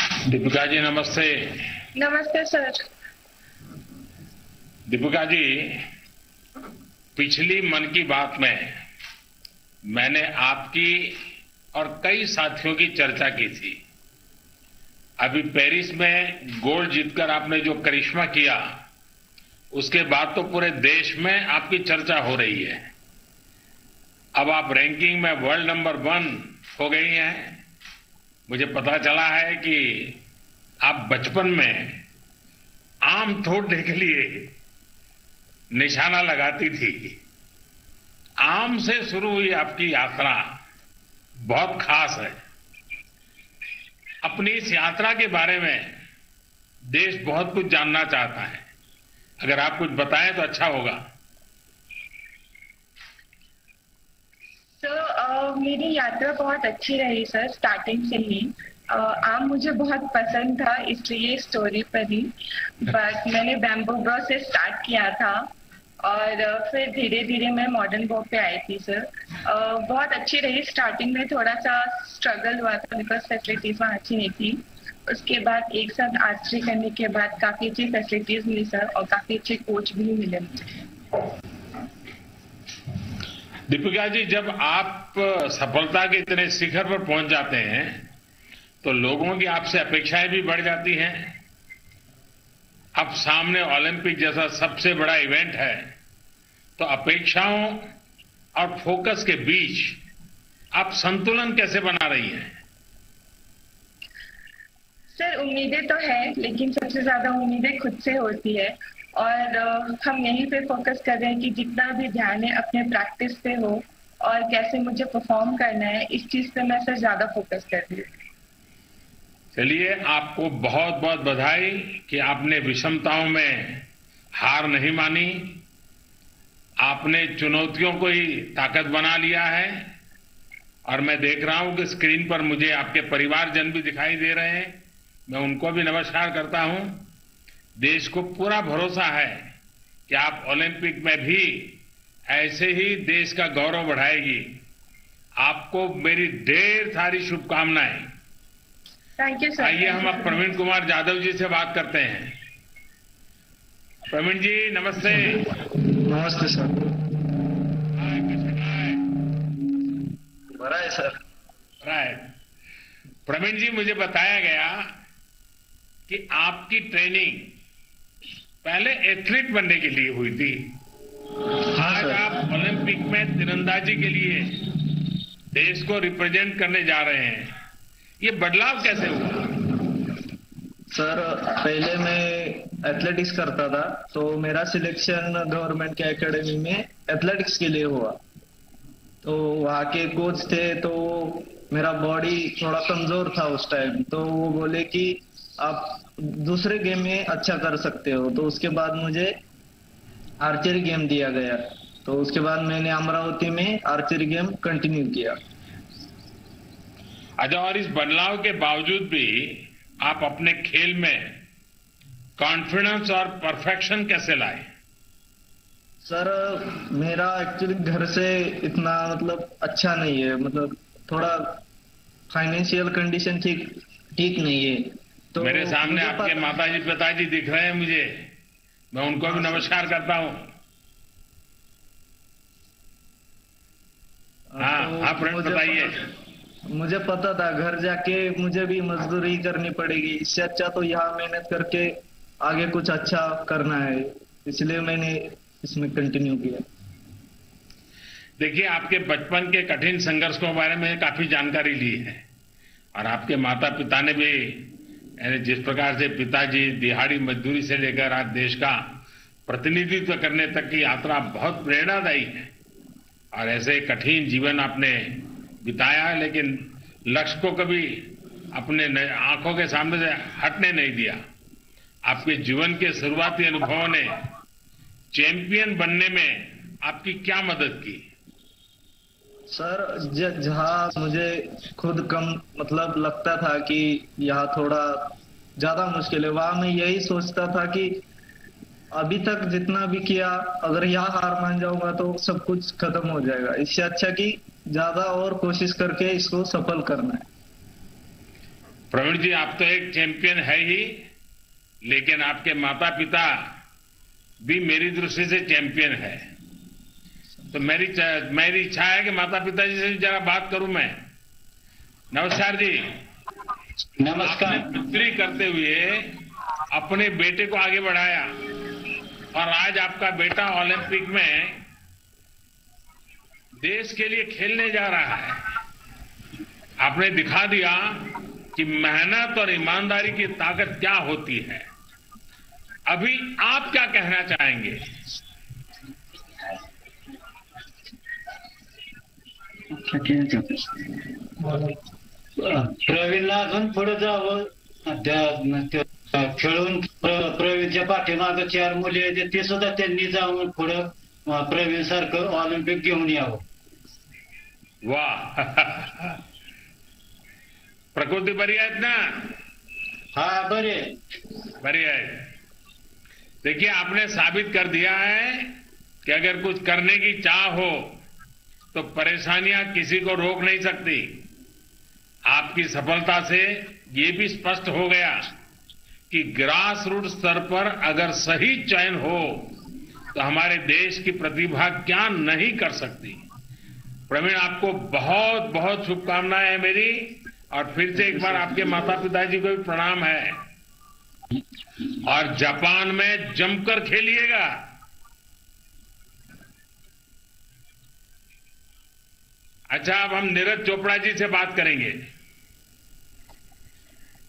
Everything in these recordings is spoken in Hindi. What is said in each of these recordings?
दीपिका जी नमस्ते। नमस्ते सर। दीपिका जी, पिछली मन की बात में मैंने आपकी और कई साथियों की चर्चा की थी। अभी पेरिस में गोल्ड जीतकर आपने जो करिश्मा किया, उसके बाद तो पूरे देश में आपकी चर्चा हो रही है। अब आप रैंकिंग में वर्ल्ड नंबर 1 हो गई हैं। मुझे पता चला है कि आप बचपन में आम तोड़ने के लिए निशाना लगाती थी। आम से शुरू हुई आपकी यात्रा बहुत खास है। अपनी इस यात्रा के बारे में देश बहुत कुछ जानना चाहता है। अगर आप कुछ बताएं तो अच्छा होगा। सर, मेरी यात्रा बहुत अच्छी रही सर, स्टार्टिंग से ही। आम मुझे बहुत पसंद था, इसलिए स्टोरी पर ही। बट मैंने बैम्बू ब्रो से स्टार्ट किया था और फिर धीरे धीरे मैं मॉडर्न बो पे आई थी सर। बहुत अच्छी रही। स्टार्टिंग में थोड़ा सा स्ट्रगल हुआ था बिकॉज फैसिलिटीज वहाँ अच्छी नहीं थी। उसके बाद एक साथ आर्चरी करने के बाद काफी अच्छी फैसिलिटीज मिली सर, और काफी अच्छे कोच भी मिले मुझे। दीपिका जी, जब आप सफलता के इतने शिखर पर पहुंच जाते हैं तो लोगों की आपसे अपेक्षाएं भी बढ़ जाती हैं। अब सामने ओलंपिक जैसा सबसे बड़ा इवेंट है, तो अपेक्षाओं और फोकस के बीच आप संतुलन कैसे बना रही हैं? सर, उम्मीदें तो है, लेकिन सबसे ज्यादा उम्मीदें खुद से होती है। और हम यहीं पे फोकस कर रहे हैं कि जितना भी ध्यान है अपने प्रैक्टिस पे हो और कैसे मुझे परफॉर्म करना है, इस चीज पे मैं सर ज्यादा फोकस कर रही हूँ। चलिए, आपको बहुत बहुत बधाई कि आपने विषमताओं में हार नहीं मानी। आपने चुनौतियों को ही ताकत बना लिया है। और मैं देख रहा हूं कि स्क्रीन पर मुझे आपके परिवारजन भी दिखाई दे रहे हैं। मैं उनको भी नमस्कार करता हूं। देश को पूरा भरोसा है कि आप ओलंपिक में भी ऐसे ही देश का गौरव बढ़ाएगी। आपको मेरी ढेर सारी शुभकामनाएं। Thank you sir. आइए हम अब प्रवीण कुमार जाधव जी से बात करते हैं। प्रवीण जी नमस्ते। नमस्ते सर। बड़ा है सर। राइट। प्रवीण जी, मुझे बताया गया कि आपकी ट्रेनिंग पहले एथलीट बनने के लिए हुई थी। आज आप ओलंपिक में तीरंदाजी के लिए देश को रिप्रेजेंट करने जा रहे हैं। ये बदलाव कैसे हुआ? सर, पहले मैं एथलेटिक्स करता था, तो मेरा सिलेक्शन गवर्नमेंट के एकेडमी में एथलेटिक्स के लिए हुआ। तो वहाँ के कोच थे, तो मेरा बॉडी थोड़ा कमजोर था उस टाइम। तो वो बोले कि आप दूसरे गेम में अच्छा कर सकते हो। तो उसके बाद मुझे आर्चरी गेम दिया गया। तो उसके बाद मैंने अमरावती में आर्चरी गेम कंटिन्यू किया। अच्छा, और इस बदलाव के बावजूद भी आप अपने खेल में कॉन्फिडेंस और परफेक्शन कैसे लाए? सर, मेरा एक्चुअली घर से इतना अच्छा नहीं है। थोड़ा फाइनेंशियल कंडीशन ठीक नहीं है। तो मेरे सामने आपके माताजी पिताजी दिख रहे हैं मुझे। मैं उनको भी नमस्कार करता हूं। हाँ, आप बताइए। मुझे पता था घर जाके मुझे भी मजदूरी करनी पड़ेगी। इससे अच्छा तो यहाँ मेहनत करके आगे कुछ अच्छा करना है, इसलिए मैंने इसमें कंटिन्यू किया। देखिए, आपके बचपन के कठिन संघर्ष के बारे में काफी जानकारी ली है। और आपके माता पिता ने भी, जिस प्रकार से पिताजी दिहाड़ी मजदूरी से लेकर आज देश का प्रतिनिधित्व करने तक की यात्रा बहुत प्रेरणादायी है। और ऐसे कठिन जीवन आपने बिताया है, लेकिन लक्ष्य को कभी अपने आंखों के सामने से हटने नहीं दिया। आपके जीवन के शुरुआती अनुभवों ने चैंपियन बनने में आपकी क्या मदद की? सर, जहाँ मुझे खुद कम लगता था कि यहाँ थोड़ा ज्यादा मुश्किल है, वहां मैं यही सोचता था कि अभी तक जितना भी किया, अगर यहाँ हार मान जाऊंगा तो सब कुछ खत्म हो जाएगा। इससे अच्छा कि ज्यादा और कोशिश करके इसको सफल करना है। प्रवीण जी, आप तो एक चैंपियन है ही, लेकिन आपके माता पिता भी मेरी दृष्टि से चैंपियन है। तो मेरी इच्छा है कि माता पिता जी से जरा बात करूं मैं। नमस्कार जी। नमस्कार। आपने पुत्री करते हुए अपने बेटे को आगे बढ़ाया और आज आपका बेटा ओलंपिक में देश के लिए खेलने जा रहा है। आपने दिखा दिया कि मेहनत और ईमानदारी की ताकत क्या होती है। अभी आप क्या कहना चाहेंगे? प्रवीणला अजून पुढे जावं, खेळून प्रवीणच्या पाठीमागे 4 मुली आहेत ते सुद्धा त्यांनी जाऊन पुढे प्रवीण सारखं ऑलिम्पिक घेऊन यावं. वाह प्रकृति बरी आहेत ना? हा, बरे बरी है। देखिए, आपने साबित कर दिया है कि अगर कुछ करने की चाह हो तो परेशानियां किसी को रोक नहीं सकती। आपकी सफलता से ये भी स्पष्ट हो गया कि ग्रास रूट स्तर पर अगर सही चयन हो तो हमारे देश की प्रतिभा क्या नहीं कर सकती। प्रवीण, आपको बहुत बहुत शुभकामनाएं हैं मेरी, और फिर से एक बार आपके माता पिताजी को भी प्रणाम है। और जापान में जमकर खेलिएगा। अच्छा, अब हम नीरज चोपड़ा जी से बात करेंगे।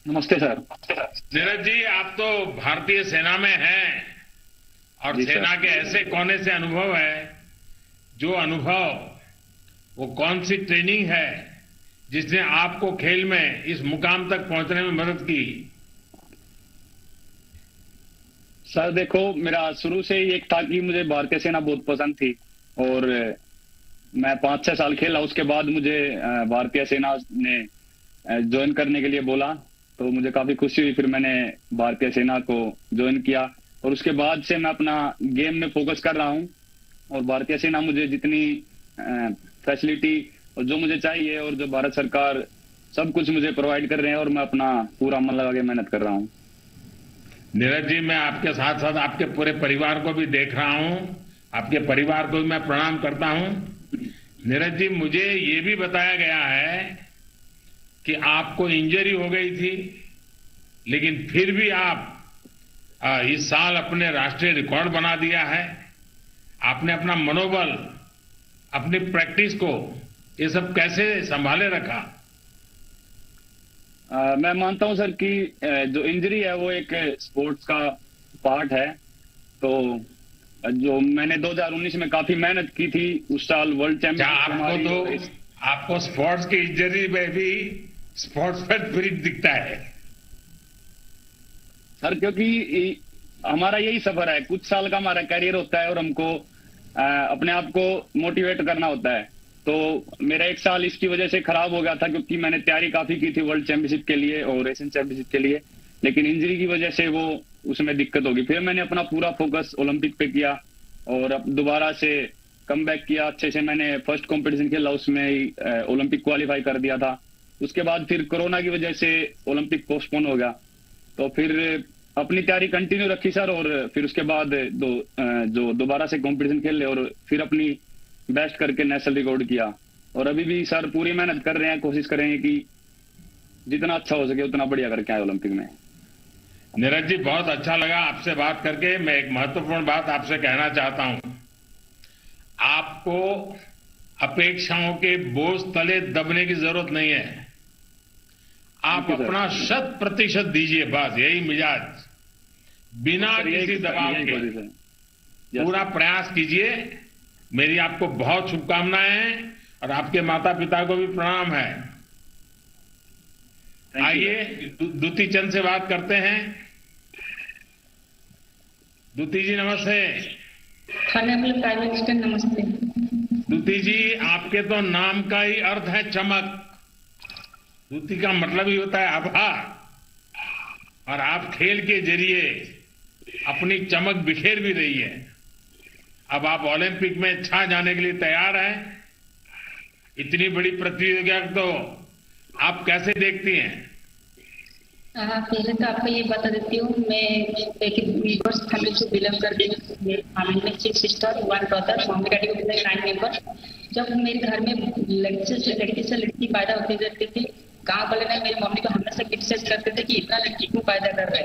नमस्ते सर। नीरज जी, आप तो भारतीय सेना में हैं और सेना के ऐसे कोने से अनुभव है, जो अनुभव, वो कौन सी ट्रेनिंग है जिसने आपको खेल में इस मुकाम तक पहुंचने में मदद की? सर देखो, मेरा शुरू से ही एक था कि मुझे भारतीय सेना बहुत पसंद थी और मैं 5-6 साल खेला। उसके बाद मुझे भारतीय सेना ने ज्वाइन करने के लिए बोला, तो मुझे काफी खुशी हुई। फिर मैंने भारतीय सेना को ज्वाइन किया और उसके बाद से मैं अपना गेम में फोकस कर रहा हूं और भारतीय सेना मुझे जितनी फैसिलिटी और जो मुझे चाहिए और जो भारत सरकार सब कुछ मुझे प्रोवाइड कर रहे हैं और मैं अपना पूरा मन लगा के मेहनत कर रहा हूं। नीरज जी, मैं आपके साथ साथ आपके पूरे परिवार को भी देख रहा हूं, आपके परिवार को भी मैं प्रणाम करता हूं। नीरज जी, मुझे ये भी बताया गया है कि आपको इंजरी हो गई थी, लेकिन फिर भी आप इस साल अपने राष्ट्रीय रिकॉर्ड बना दिया है। आपने अपना मनोबल, अपनी प्रैक्टिस को, ये सब कैसे संभाले रखा? मैं मानता हूं सर कि जो इंजरी है वो एक स्पोर्ट्स का पार्ट है। तो जो मैंने 2019 में काफी मेहनत की थी, उस साल वर्ल्ड चैंपियन। आपको स्पोर्ट्स की इंजरी में भी स्पोर्ट्स पर स्पिरिट दिखता है सर, क्योंकि हमारा यही सफर है। कुछ साल का हमारा करियर होता है और हमको अपने आप को मोटिवेट करना होता है। तो मेरा 1 साल इसकी वजह से खराब हो गया था, क्योंकि मैंने तैयारी काफी की थी वर्ल्ड चैंपियनशिप के लिए और एशियन चैंपियनशिप के लिए, लेकिन इंजरी की वजह से वो उसमें दिक्कत होगी। फिर मैंने अपना पूरा फोकस ओलंपिक पे किया और अब दोबारा से कम बैक किया। अच्छे से मैंने फर्स्ट कंपटीशन खेला, उसमें ही ओलंपिक क्वालिफाई कर दिया था। उसके बाद फिर कोरोना की वजह से ओलंपिक पोस्टपोन हो गया, तो फिर अपनी तैयारी कंटिन्यू रखी सर। और फिर उसके बाद जो दोबारा से कंपटीशन खेल ले और फिर अपनी बेस्ट करके नेशनल रिकॉर्ड किया। और अभी भी सर पूरी मेहनत कर रहे हैं, कोशिश करेंगे कि जितना अच्छा हो सके उतना बढ़िया करके आए ओलंपिक में। नीरज जी, बहुत अच्छा लगा आपसे बात करके। मैं एक महत्वपूर्ण बात आपसे कहना चाहता हूं। आपको अपेक्षाओं के बोझ तले दबने की जरूरत नहीं है। आप अपना 100% दीजिए, बस यही मिजाज, बिना किसी दबाव के पूरा प्रयास कीजिए। मेरी आपको बहुत शुभकामनाएं हैं और आपके माता पिता को भी प्रणाम है। आइए द्युति चंद से बात करते हैं। द्युति जी नमस्ते। प्राइम मिनिस्टर नमस्ते। द्युति जी, आपके तो नाम का ही अर्थ है चमक। द्युति का मतलब ही होता है आभार, और आप खेल के जरिए अपनी चमक बिखेर भी रही है। अब आप ओलंपिक में छा जाने के लिए तैयार हैं। इतनी बड़ी प्रतियोगिता तो आप कैसे देखती हैं? पहले तो आपको ये बता देती हूँ, मैं एक मीवर्स फैमिली से बिलोंग करती हूँ। मेरी फैमिली में 6 सिस्टर 1 ब्रदर, मम्मी डैडी को मिले 9 मेंबर। जब मेरे घर में लड़की से लड़की पैदा होती जाती थी, गाँव वाले ने मेरी मम्मी को हमेशा क्रिटिसाइज करते थे कि इतना लड़की क्यों पैदा कर रहे हैं।